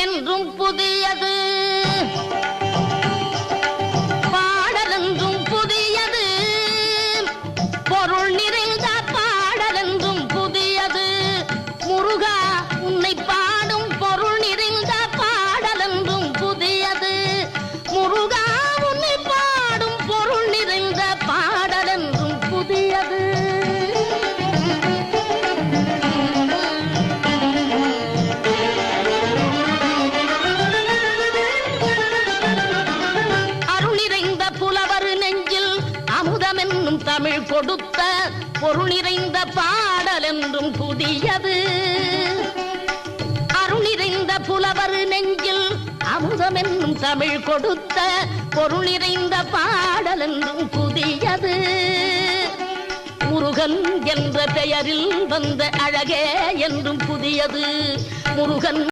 என்றும் புதியது, பாடலென்றும் புதியது, பொருள் நிறைந்த பாடலென்றும் புதியது. முருகா உன்னை பாடும் பொருள் நிறைந்த பாடலென்றும் புதியது. முருகா உன்னை பாடும் பொருள் நிறைந்த பாடலென்றும் புதியது. அமுதமென்னும் தமிழ் கொடுத்த பொருள் நிறைந்த பாடல் என்றும் புதியது. அருள் நிறைந்த புலவர் நெஞ்சில் அமுதமென்னும் தமிழ் கொடுத்த பொருள் நிறைந்த பாடல் என்றும் புதியது. முருகன் என்ற பெயரில் வந்த அழகே என்றும் புதியது. முருகன்